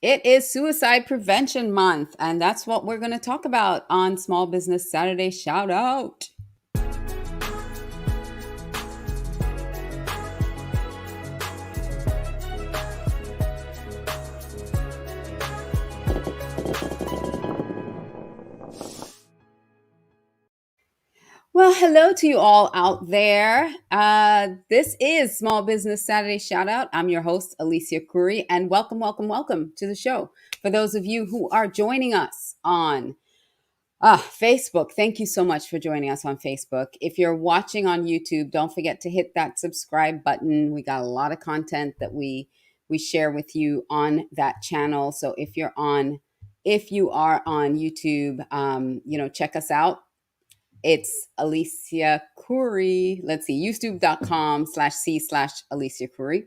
It is Suicide Prevention Month, and that's what we're going to talk about on Small Business Saturday Shout Out. Well, hello to you all out there. This is Small Business Saturday Shout Out. I'm your host, Alicia Couri, and welcome to the show. For those of you who are joining us on Facebook, thank you so much for joining us on Facebook. If you're watching on YouTube, don't forget to hit that subscribe button. We got a lot of content that we share with you on that channel. So if you are on YouTube, check us out. It's Alicia Couri. Let's see, youtube.com/C/Alicia Couri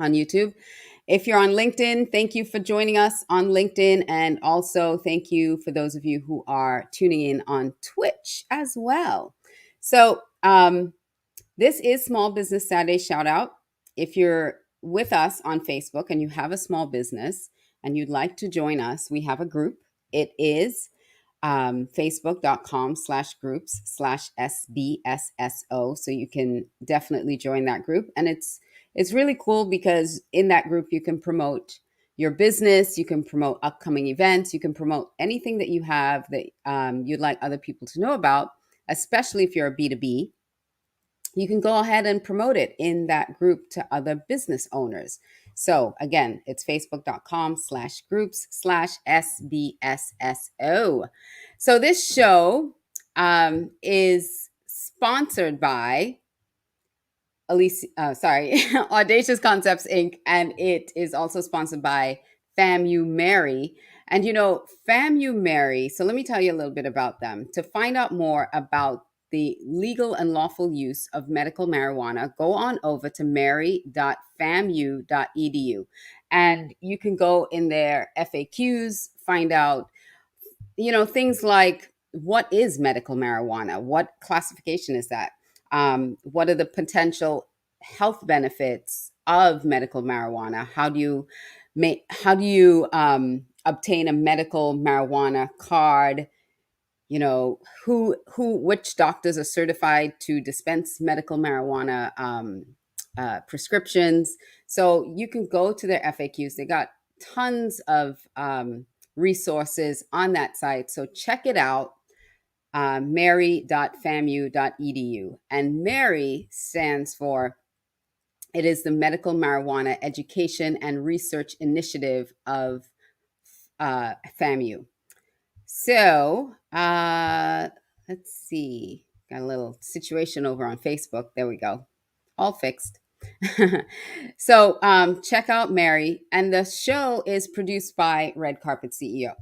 on YouTube. If you're on LinkedIn, thank you for joining us on LinkedIn. And also thank you for those of you who are tuning in on Twitch as well. So this is Small Business Saturday Shout Out. If you're with us on Facebook and you have a small business and you'd like to join us, we have a group. It is facebook.com/groups/SBSSO. So you can definitely join that group. And it's really cool because in that group, you can promote your business, you can promote upcoming events, you can promote anything that you have that you'd like other people to know about, especially if you're a B2B. You can go ahead and promote it in that group to other business owners. So again, it's facebook.com/groups/SBSSO. So this show is sponsored by Audacious Concepts Inc. And it is also sponsored by FAMU Mary. And FAMU Mary, so let me tell you a little bit about them. To find out more about the legal and lawful use of medical marijuana, go on over to mary.famu.edu. And you can go in their FAQs, find out, things like, what is medical marijuana? What classification is that? What are the potential health benefits of medical marijuana? How do you obtain a medical marijuana card? Which doctors are certified to dispense medical marijuana prescriptions. So you can go to their FAQs. They got tons of resources on that site. So check it out, mary.famu.edu. And Mary stands for, it is the Medical Marijuana Education and Research Initiative of FAMU. So let's see. Got a little situation over on Facebook. There we go. All fixed. So check out Mary. And the show is produced by Red Carpet CEO.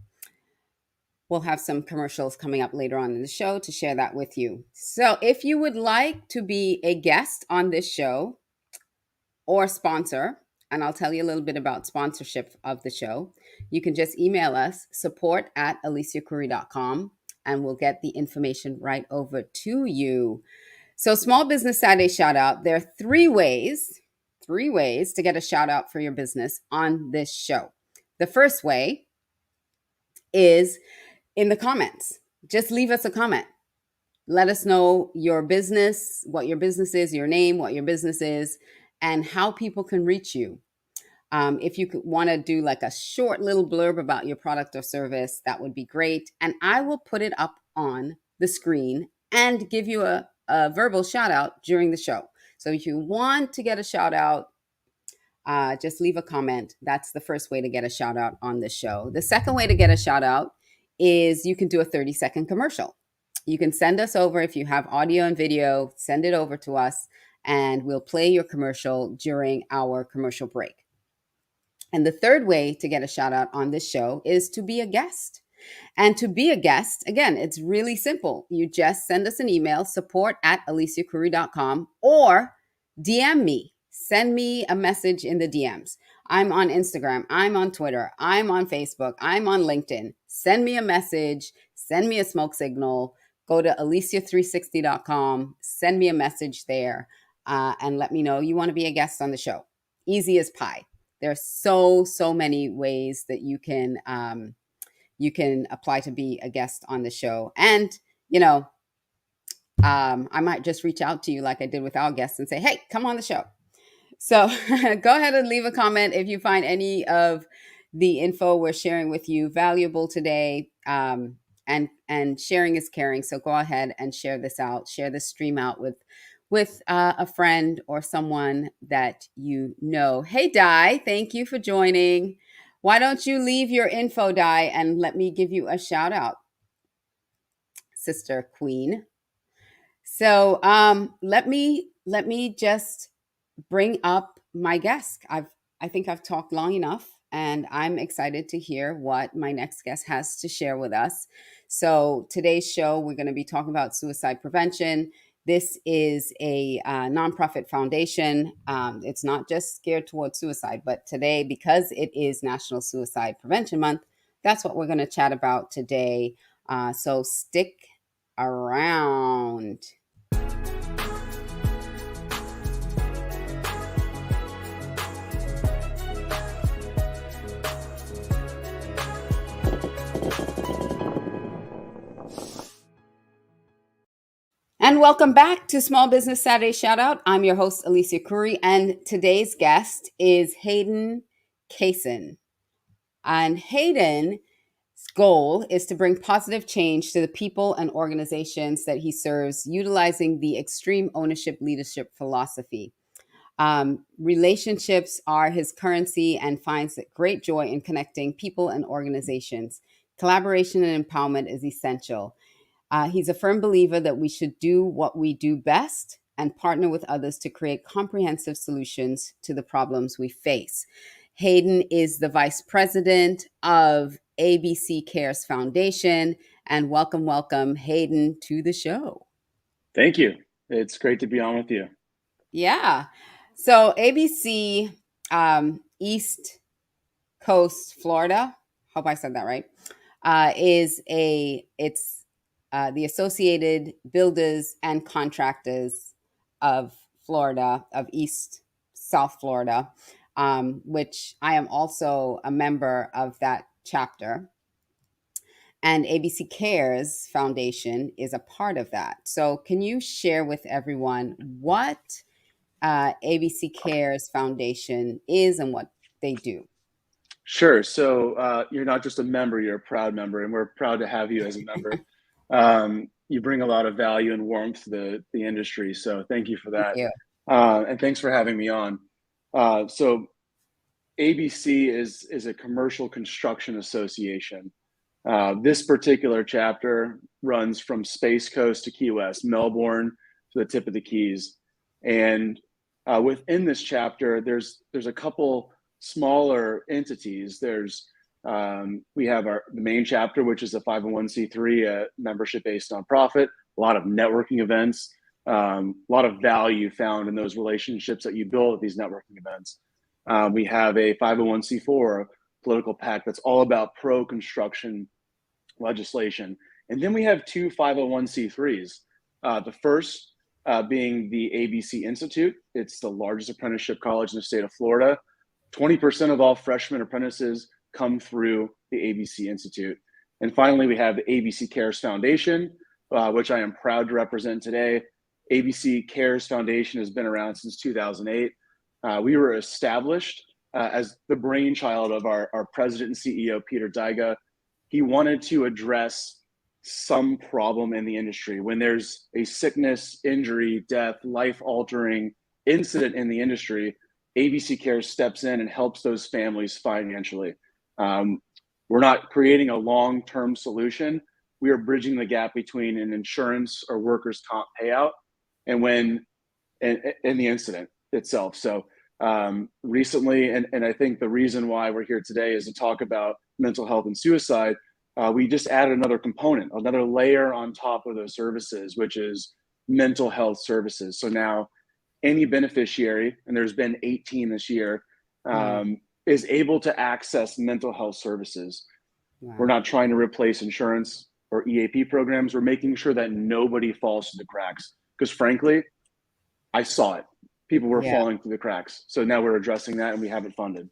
We'll have some commercials coming up later on in the show to share that with you. So if you would like to be a guest on this show or sponsor, and I'll tell you a little bit about sponsorship of the show, you can just email us, support@aliciacouri.com, and we'll get the information right over to you. So Small Business Saturday Shout Out, there are three ways to get a shout out for your business on this show. The first way is in the comments. Just leave us a comment. Let us know your business, what your business is, your name, what your business is, and how people can reach you. If you want to do like a short little blurb about your product or service, that would be great. And I will put it up on the screen and give you a verbal shout out during the show. So if you want to get a shout out, just leave a comment. That's the first way to get a shout out on the show. The second way to get a shout out is you can do a 30-second commercial. You can send us over, if you have audio and video, send it over to us and we'll play your commercial during our commercial break. And the third way to get a shout out on this show is to be a guest. And to be a guest, again, it's really simple. You just send us an email, support@aliciacouri.com, or DM me. Send me a message in the DMs. I'm on Instagram. I'm on Twitter. I'm on Facebook. I'm on LinkedIn. Send me a message. Send me a smoke signal. Go to alicia360.com. Send me a message there and let me know you want to be a guest on the show. Easy as pie. There's so many ways that you can apply to be a guest on the show. And, you know, I might just reach out to you like I did with our guests and say, hey, come on the show. So go ahead and leave a comment if you find any of the info we're sharing with you valuable today. And sharing is caring. So go ahead and share this out, share this stream out with a friend or someone that you know. Hey, Di, thank you for joining. Why don't you leave your info, Di, and let me give you a shout out, Sister Queen. So let me just bring up my guest. I think I've talked long enough, and I'm excited to hear what my next guest has to share with us. So today's show, we're going to be talking about suicide prevention. This is a nonprofit foundation. It's not just geared towards suicide, but today, because it is National Suicide Prevention Month, that's what we're going to chat about today. So stick around. And welcome back to Small Business Saturday Shoutout. I'm your host, Alicia Couri, and today's guest is Hayden Casson. And Hayden's goal is to bring positive change to the people and organizations that he serves, utilizing the extreme ownership leadership philosophy. Relationships are his currency, and finds great joy in connecting people and organizations. Collaboration and empowerment is essential. He's a firm believer that we should do what we do best and partner with others to create comprehensive solutions to the problems we face. Hayden is the vice president of ABC Cares Foundation. And welcome, Hayden, to the show. Thank you. It's great to be on with you. Yeah. So ABC East Coast, Florida. Hope I said that right. It's the Associated Builders and Contractors of Florida, of South Florida, which I am also a member of that chapter. And ABC Cares Foundation is a part of that. So, can you share with everyone what ABC Cares Foundation is and what they do? Sure. So you're not just a member, you're a proud member, and we're proud to have you as a member. You bring a lot of value and warmth to the industry. So thank you for Thank that. you. And thanks for having me on. So ABC is a commercial construction association. This particular chapter runs from Space Coast to Key West, Melbourne to the tip of the Keys. And within this chapter, there's a couple smaller entities. We have the main chapter, which is a 501c3 membership-based nonprofit. A lot of networking events, a lot of value found in those relationships that you build at these networking events. We have a 501c4 political PAC that's all about pro-construction legislation. And then we have two 501c3s. The first being the ABC Institute. It's the largest apprenticeship college in the state of Florida. 20% of all freshman apprentices come through the ABC Institute. And finally, we have the ABC Cares Foundation, which I am proud to represent today. ABC Cares Foundation has been around since 2008. We were established as the brainchild of our president and CEO, Peter Daiga. He wanted to address some problem in the industry. When there's a sickness, injury, death, life-altering incident in the industry, ABC Cares steps in and helps those families financially. We're not creating a long-term solution. We are bridging the gap between an insurance or workers' comp payout and the incident itself. So recently, and I think the reason why we're here today is to talk about mental health and suicide. We just added another component, another layer on top of those services, which is mental health services. So now any beneficiary, and there's been 18 this year, is able to access mental health services. Wow. We're not trying to replace insurance or EAP programs. We're making sure that nobody falls through the cracks. Because frankly, I saw it. People were falling through the cracks. So now we're addressing that, and we have it funded.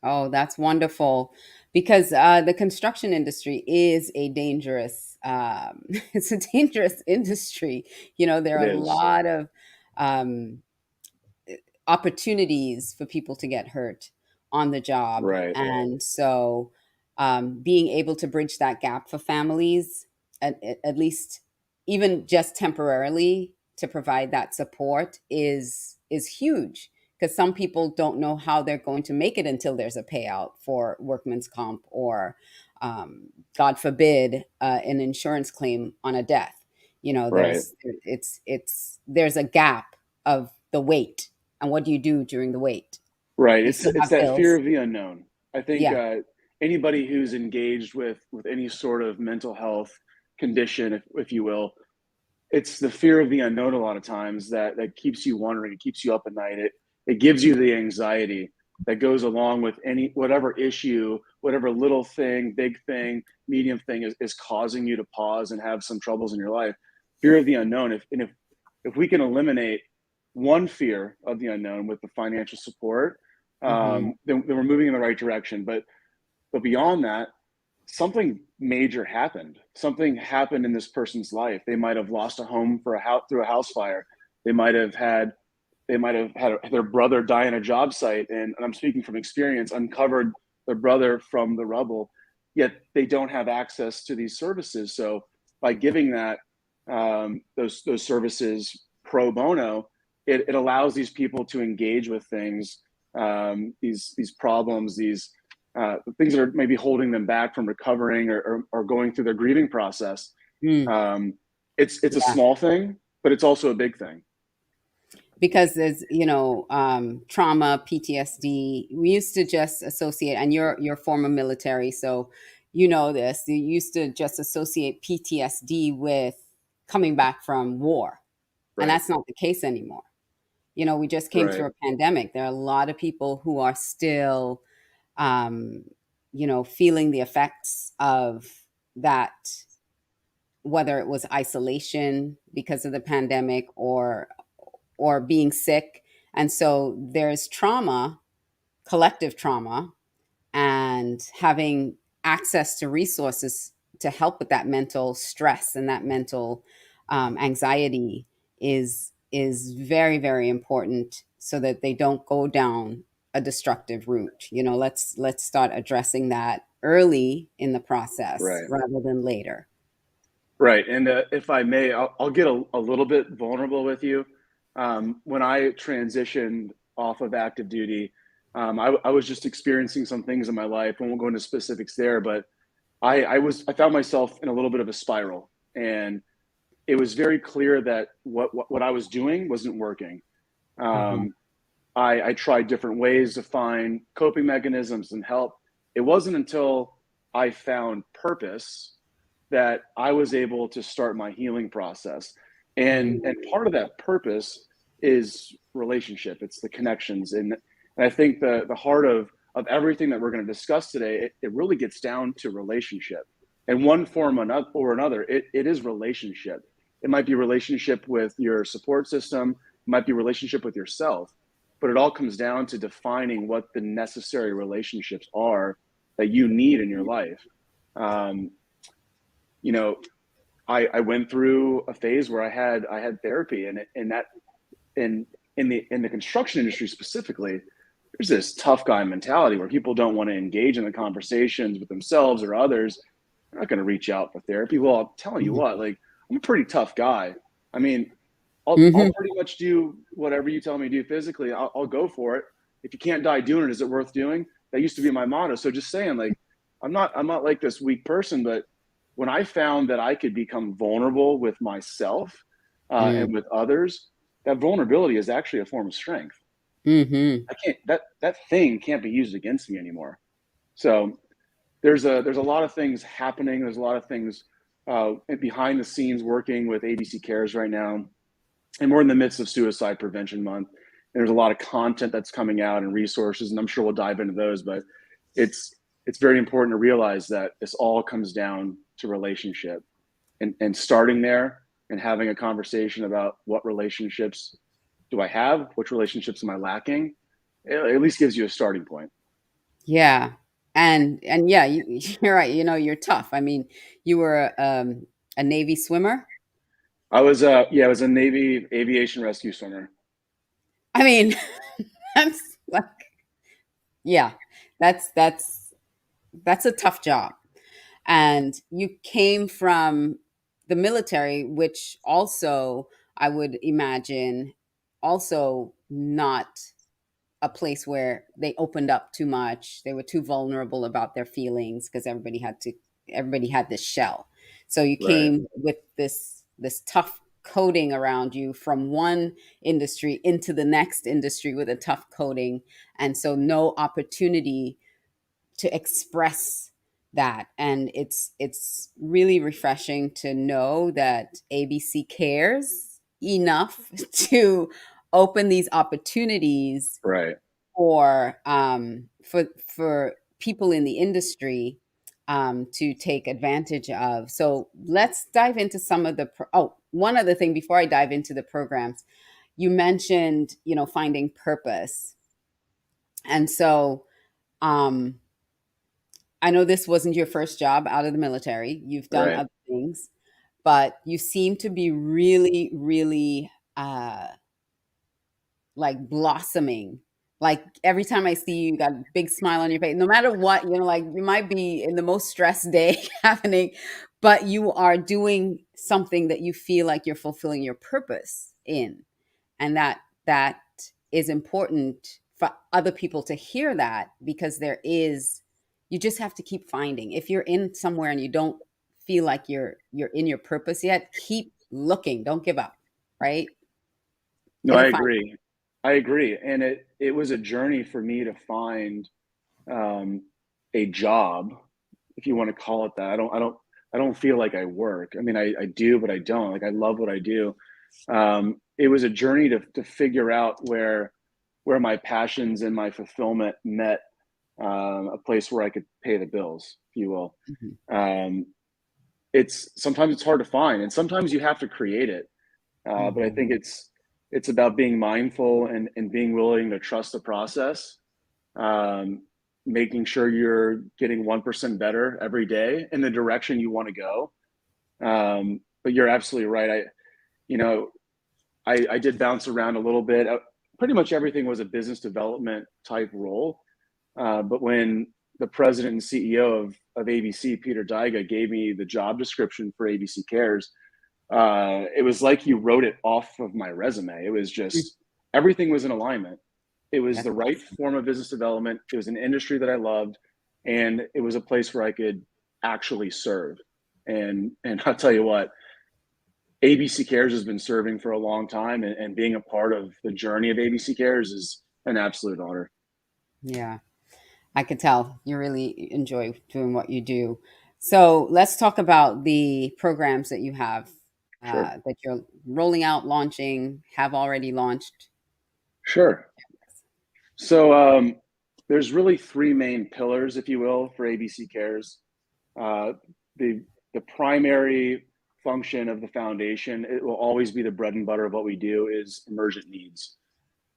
Oh, that's wonderful, because the construction industry is a dangerous it's a dangerous industry. There It are a is. lot of um, opportunities for people to get hurt on the job. Right. And so being able to bridge that gap for families, at least even just temporarily, to provide that support is huge, because some people don't know how they're going to make it until there's a payout for workman's comp, or God forbid, an insurance claim on a death. Right. There's a gap of the wait, and what do you do during the wait? Right. You It's still it's have that fear bills. of the unknown. I think Yeah. anybody who's engaged with any sort of mental health condition, if you will, it's the fear of the unknown a lot of times that keeps you wondering. It keeps you up at night. It gives you the anxiety that goes along with any whatever issue, whatever little thing, big thing, medium thing is causing you to pause and have some troubles in your life. Fear of the unknown. If we can eliminate one fear of the unknown with the financial support, Hmm. then we're moving in the right direction. But beyond that, something major happened. Something happened in this person's life. They might have lost a home for a house through a house fire. They might have had their brother die in a job site, and I'm speaking from experience, uncovered their brother from the rubble. Yet they don't have access to these services. So by giving those services pro bono, it allows these people to engage with things, these problems, these things that are maybe holding them back from recovering, or going through their grieving process. Mm. Um, it's a Yeah. small thing, but it's also a big thing. Because there's, trauma, PTSD. We used to just associate, and you're former military, so you know this. You used to just associate PTSD with coming back from war, and Right. that's not the case anymore. We just came Right. through a pandemic. There are a lot of people who are still, um, feeling the effects of that, whether it was isolation because of the pandemic, or being sick. And so there's trauma, collective trauma, and having access to resources to help with that mental stress and that mental anxiety is very, very important, so that they don't go down a destructive route. Let's start addressing that early in the process Right. rather than later. Right. And if I may, I'll get a little bit vulnerable with you. When I transitioned off of active duty, I was just experiencing some things in my life. I won't go into specifics there, but I found myself in a little bit of a spiral, and it was very clear that what I was doing wasn't working. Uh-huh. Um, I tried different ways to find coping mechanisms and help. It wasn't until I found purpose that I was able to start my healing process. And Mm. part of that purpose is relationship. It's the connections. And I think the heart of everything that we're going to discuss today, it really gets down to relationship. In one form or another, it is relationship. It might be relationship with your support system, it might be relationship with yourself, but it all comes down to defining what the necessary relationships are that you need in your life. Um, you know, I went through a phase where I had therapy, and that in the construction industry specifically, there's this tough guy mentality where people don't want to engage in the conversations with themselves or others. They're not going to reach out for therapy. Well, I'm telling you Mhm. what, like, I'm a pretty tough guy. I mean, I'll Mhm. pretty much do whatever you tell me to do physically. I'll go for it. If you can't die doing it, is it worth doing? That used to be my motto. So just saying, like, I'm not like this weak person, but when I found that I could become vulnerable with myself, Mm. and with others, that vulnerability is actually a form of strength. Mhm. I can't that thing can't be used against me anymore. So there's a lot of things happening. There's a lot of things behind the scenes working with ABC Cares right now, and we're in the midst of Suicide Prevention Month. And there's a lot of content that's coming out and resources, and I'm sure we'll dive into those. But it's it's very important to realize that this all comes down to relationship, and starting there and having a conversation about what relationships do I have, which relationships am I lacking. It at least gives you a starting point. Yeah. And yeah, you're right. You're tough. I mean, you were a Navy swimmer. I was a Navy aviation rescue swimmer. I mean, that's like, yeah, that's a tough job. And you came from the military, which also, I would imagine, also not a place where they opened up too much. They were too vulnerable about their feelings because everybody had this shell. So you Right. came with this tough coating around you from one industry into the next industry with a tough coating, and so no opportunity to express that. And it's really refreshing to know that ABC cares enough to open these opportunities Right. for people in the industry to take advantage of. So let's dive into some of the one other thing before I dive into the programs. You mentioned, finding purpose. And so um I know this wasn't your first job out of the military. You've done Right. other things, but you seem to be really, really like blossoming. Like every time I see you, you got a big smile on your face. No matter what, like you might be in the most stressed day happening, but you are doing something that you feel like you're fulfilling your purpose in. And that is important for other people to hear that, because you just have to keep finding. If you're in somewhere and you don't feel like you're in your purpose yet, keep looking. Don't give up, right? No, It'll I find. agree. I agree. And it was a journey for me to find um, a job, if you want to call it that. I don't feel like I work. I mean, I do, but I don't. Like I love what I do. It was a journey to figure out where my passions and my fulfillment met a place where I could pay the bills, if you will. Mhm. Um, it's sometimes it's hard to find, and sometimes you have to create it. But I Mhm. think it's about being mindful and being willing to trust the process, um, making sure you're getting 1% better every day in the direction you want to go. But you're absolutely right. You know, I did bounce around a little bit. Pretty much everything was a business development type role. But when the president and CEO of ABC, Peter Daiga, gave me the job description for ABC Cares, it was like he wrote it off of my resume. It was Mm. just everything was in alignment. It was That's the right awesome. form of business development. It was an industry that I loved, and it was a place where I could actually serve. And I'll tell you what, ABC Cares has been serving for a long time, and being a part of the journey of ABC Cares is an absolute honor. Yeah, I could tell you really enjoy doing what you do. So let's talk about the programs that you have, Sure, that you're rolling out, launching, have already launched. sure. So there's really three main pillars, if you will, for ABC Cares. Uh, the the primary function of the foundation, it will always be the bread and butter of what we do, is emergent needs.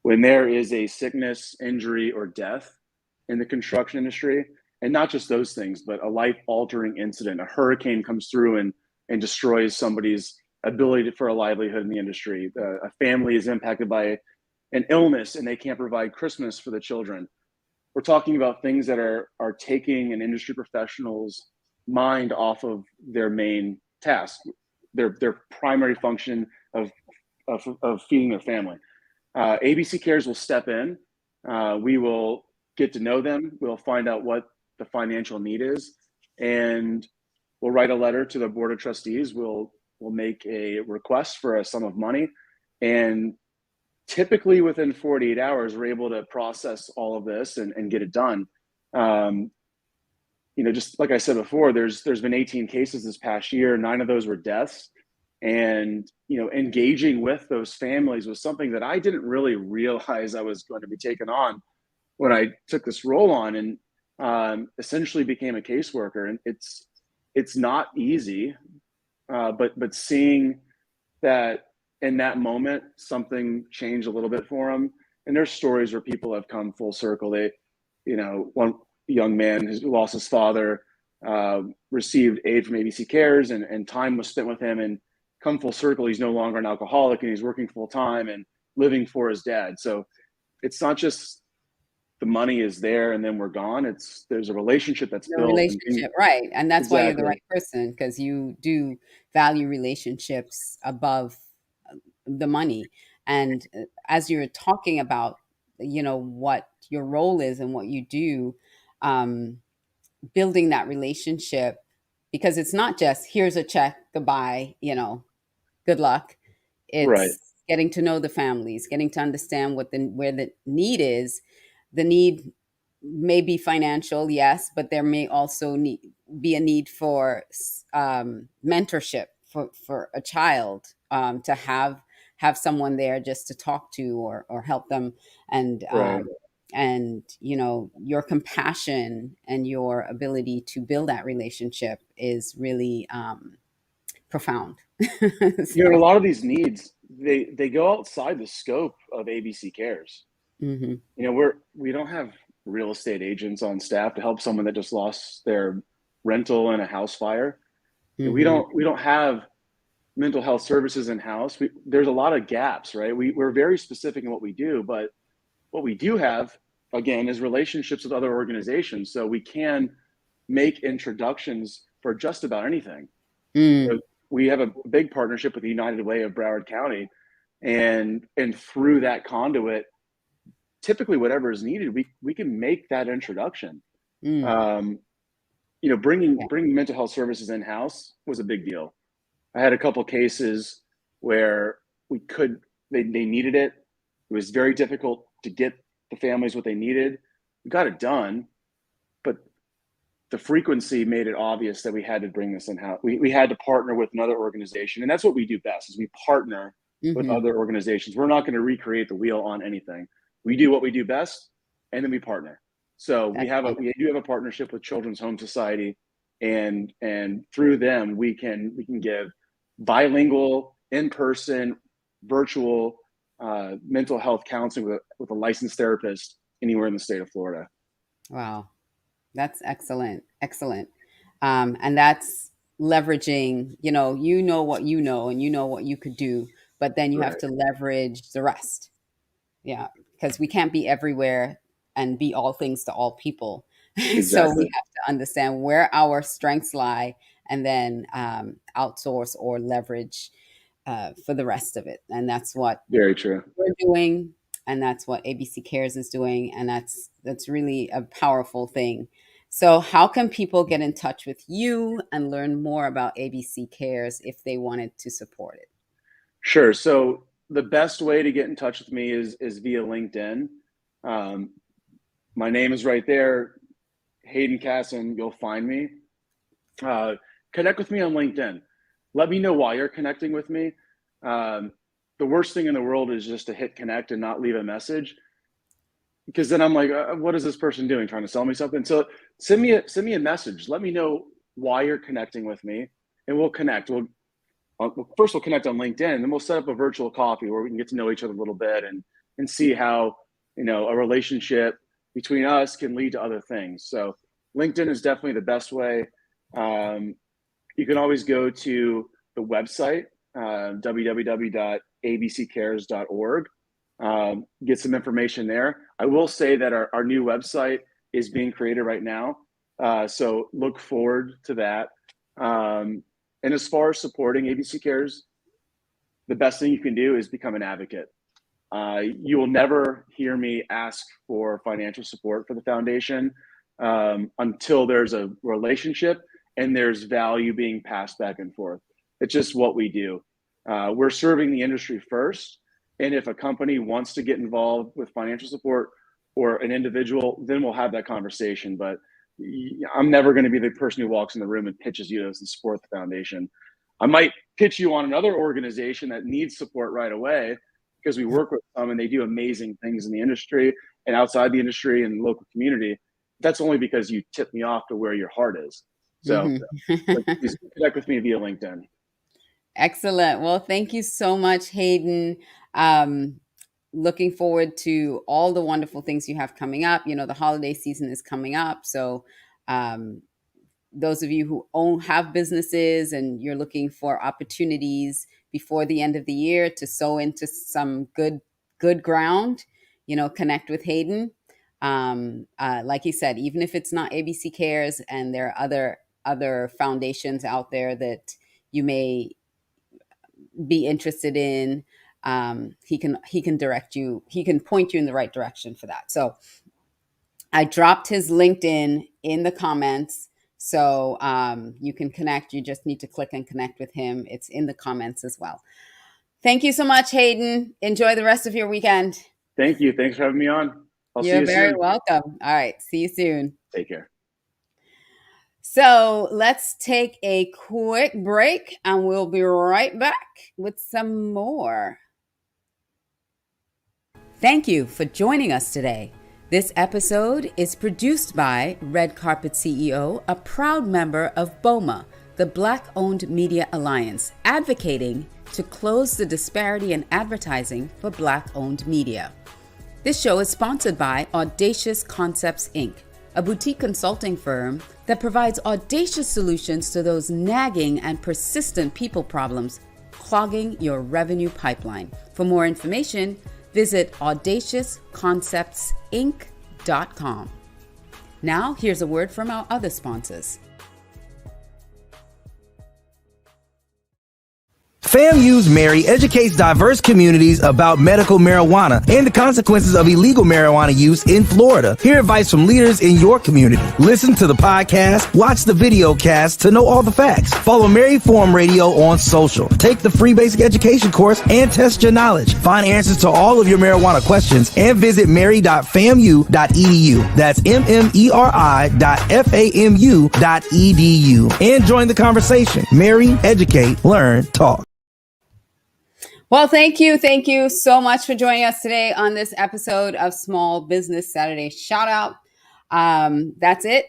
When there is a sickness, injury, or death in the construction industry, and not just those things, but a life altering incident, a hurricane comes through and destroys somebody's ability for a livelihood in the industry. A family is impacted by an illness and they can't provide Christmas for the children. We're talking about things that are taking an industry professional's mind off of their main task, their primary function of feeding their family. ABC Cares will step in. We will get to know them. We'll find out what the financial need is, and we'll write a letter to the board of trustees. We'll make a request for a sum of money, and typically within 48 hours, we're able to process all of this and get it done. Um, just like I said before, there's been 18 cases this past year. 9 of those were deaths, and engaging with those families was something that I didn't really realize I was going to be taking on when I took this role on, and essentially became a caseworker. And it's not easy, but seeing that in that moment something changed a little bit for them. And there's stories where people have come full circle. They, one young man who lost his father, received aid from ABC Cares, and time was spent with him. And come full circle, he's no longer an alcoholic, and he's working full time and living for his dad. So it's not just the money is there and then we're gone. There's a relationship that's The built and things. relationship, right. And that's why you're the Exactly. right person, because you do value relationships above the money. And as you're talking about, what your role is and what you do, um, building that relationship, because it's not just here's a check, goodbye, good luck. Right. It's getting to know the families, getting to understand where the need is. The need may be financial, yes, but there may also be a need for mentorship for a child, to have someone there just to talk to, or help them. And Right. your compassion and your ability to build that relationship is really profound. A So, lot of these needs, they go outside the scope of ABC Cares. mhm, We don't have real estate agents on staff to help someone that just lost their rental in a house fire. mhm, We don't have mental health services in house. There's a lot of gaps, right? We're very specific in what we do, but what we do have, again, is relationships with other organizations. So we can make introductions for just about anything. mm, We have a big partnership with the United Way of Broward County, and through that conduit, typically whatever is needed, we can make that introduction. mm. Um, Yeah. bringing mental health services in house was a big deal. I had a couple cases where we could they needed it. It was very difficult to get the families what they needed. We got it done, but the frequency made it obvious that we had to bring this in house. We had to partner with another organization, and that's what we do best is we partner with Mhm. other organizations. We're not going to recreate the wheel on anything. We do what we do best, and then we partner. So That's we wonderful. do have a partnership with Children's Home Society, and through them we can give bilingual, in person, virtual mental health counseling with a licensed therapist anywhere in the state of Florida. Wow. That's excellent. Excellent. And that's leveraging, what you know and you know what you could do, but then you have Right. to leverage the rest. Yeah. Because we can't be everywhere and be all things to all people. So we Exactly. have to understand where our strengths lie, and then outsource or leverage for the rest of it. And that's what Very true. we're doing, and that's what ABC Cares is doing, and that's really a powerful thing. So how can people get in touch with you and learn more about ABC Cares if they wanted to support it? Sure. So the best way to get in touch with me is via LinkedIn. Um, my name is right there, Hayden Casson. You'll find me. Uh, Connect with me on LinkedIn. Let me know why you're connecting with me. Um, the worst thing in the world is just to hit connect and not leave a message, because then I'm like, what is this person doing? Trying to sell me something? So send me a message. Let me know why you're connecting with me, and we'll connect. We'll connect on LinkedIn, and then we'll set up a virtual coffee where we can get to know each other a little bit and see how a relationship between us can lead to other things. So LinkedIn is definitely the best way. Um, you can always go to the website, www.abccares.org. Get some information there. I will say that our new website is being created right now. So look forward to that. Um, and as far as supporting ABC Cares, the best thing you can do is become an advocate. You will never hear me ask for financial support for the foundation until there's a relationship and there's value being passed back and forth. It's just what we do. We're serving the industry first. And if a company wants to get involved with financial support or an individual, then we'll have that conversation. But I'm never going to be the person who walks in the room and pitches you to support the foundation. I might pitch you on another organization that needs support right away because we work with them and they do amazing things in the industry and outside the industry and local community. That's only because you tipped me off to where your heart is. So Mhm. please connect with me via LinkedIn. Excellent. Well, thank you so much, Hayden. Um, looking forward to all the wonderful things you have coming up. The holiday season is coming up. So, those of you who have businesses and you're looking for opportunities before the end of the year to sow into some good ground, connect with Hayden. Like he said, even if it's not ABC Cares, and there are other foundations out there that you may be interested in, he can direct you. He can point you in the right direction for that. So I dropped his LinkedIn in the comments. So you can connect. You just need to click and connect with him. It's in the comments as well. Thank you so much, Hayden. Enjoy the rest of your weekend. Thank you. Thanks for having me on. I'll see You're you very soon. welcome. All right. See you soon. Take care. So let's take a quick break and we'll be right back with some more. Thank you for joining us today. This episode is produced by Red Carpet CEO, a proud member of BOMA, the Black-Owned Media Alliance, advocating to close the disparity in advertising for Black-owned media. This show is sponsored by Audacious Concepts, Inc., a boutique consulting firm that provides audacious solutions to those nagging and persistent people problems clogging your revenue pipeline. For more information, visit audaciousconceptsinc.com. Now, here's a word from our other sponsors. FAMU's Mary educates diverse communities about medical marijuana and the consequences of illegal marijuana use in Florida. Hear advice from leaders in your community. Listen to the podcast, watch the video cast to know all the facts. Follow Mary Forum Radio on social. Take the free basic education course and test your knowledge. Find answers to all of your marijuana questions and visit mary.famu.edu. That's mmeri.famu.edu. And join the conversation. Mary, educate, learn, talk. Well, thank you. Thank you so much for joining us today on this episode of Small Business Saturday Shout Out. That's it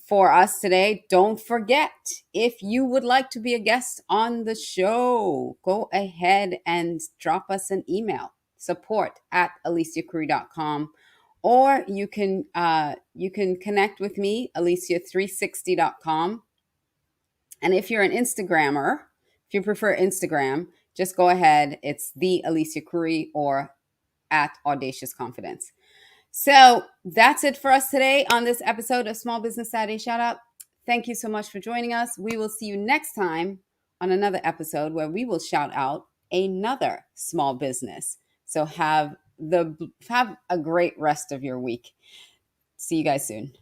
for us today. Don't forget, if you would like to be a guest on the show, go ahead and drop us an email, support@aliciacouri.com, or you can connect with me, alicia360.com. And if you're an Instagrammer, if you prefer Instagram, just go ahead. It's the Alicia Couri or at Audacious Confidence. So that's it for us today on this episode of Small Business Saturday Shout Out. Thank you so much for joining us. We will see you next time on another episode where we will shout out another small business. So have a great rest of your week. See you guys soon.